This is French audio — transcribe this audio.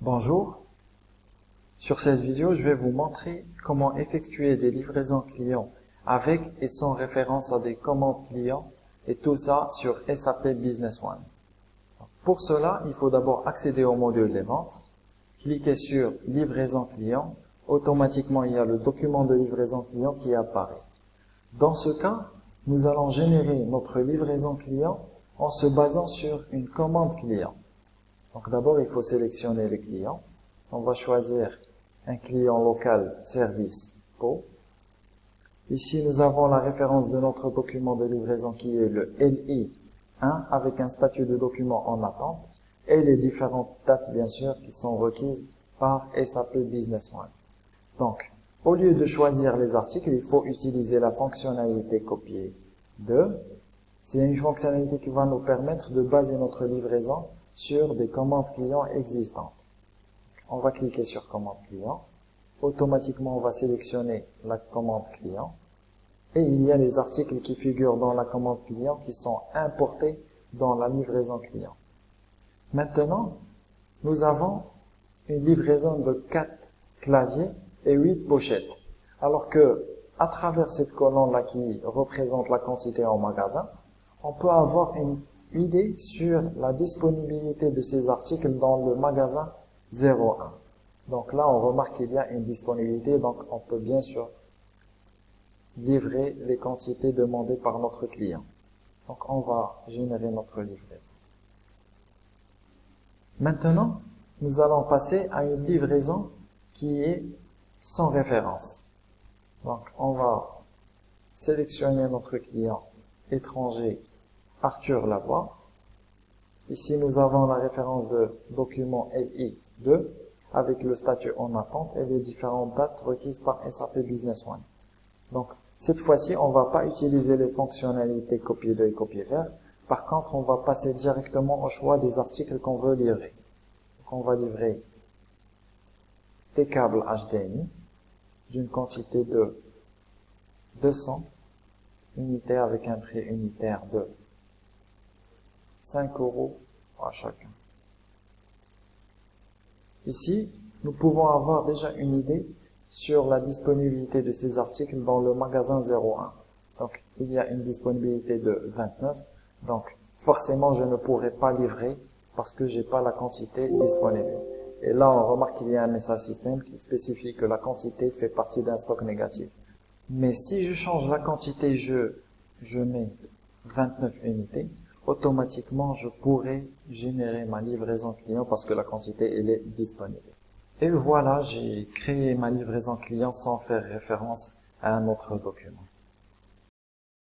Bonjour, sur cette vidéo, je vais vous montrer comment effectuer des livraisons clients avec et sans référence à des commandes clients et tout ça sur SAP Business One. Pour cela, il faut d'abord accéder au module des ventes, cliquer sur livraison client, automatiquement il y a le document de livraison client qui apparaît. Dans ce cas, nous allons générer notre livraison client en se basant sur une commande client. Donc d'abord, il faut sélectionner les clients. On va choisir un client local service PO. Ici, nous avons la référence de notre document de livraison qui est le LI1 avec un statut de document en attente et les différentes dates, bien sûr, qui sont requises par SAP Business One. Donc, au lieu de choisir les articles, il faut utiliser la fonctionnalité copier de. C'est une fonctionnalité qui va nous permettre de baser notre livraison sur des commandes clients existantes. On va cliquer sur commande client. Automatiquement, on va sélectionner la commande client. Et il y a les articles qui figurent dans la commande client qui sont importés dans la livraison client. Maintenant, nous avons une livraison de 4 claviers et 8 pochettes. Alors que, à travers cette colonne-là qui représente la quantité en magasin, on peut avoir une idée sur la disponibilité de ces articles dans le magasin 01. Donc là, on remarque qu'il y a une disponibilité, donc on peut bien sûr livrer les quantités demandées par notre client. Donc on va générer notre livraison. Maintenant, nous allons passer à une livraison qui est sans référence. Donc on va sélectionner notre client étranger Arthur Lavoie. Ici, nous avons la référence de document LI2 avec le statut en attente et les différentes dates requises par SAP Business One. Donc, cette fois-ci, on ne va pas utiliser les fonctionnalités copier de et copier vers. Par contre, on va passer directement au choix des articles qu'on veut livrer. Donc, on va livrer des câbles HDMI d'une quantité de 200 unités avec un prix unitaire de 5 € à chacun. Ici, nous pouvons avoir déjà une idée sur la disponibilité de ces articles dans le magasin 01. Donc, il y a une disponibilité de 29. Donc, forcément, je ne pourrai pas livrer parce que j'ai pas la quantité disponible. Et là, on remarque qu'il y a un message système qui spécifie que la quantité fait partie d'un stock négatif. Mais si je change la quantité, je mets 29 unités, automatiquement, je pourrai générer ma livraison client parce que la quantité, elle est disponible. Et voilà, j'ai créé ma livraison client sans faire référence à un autre document.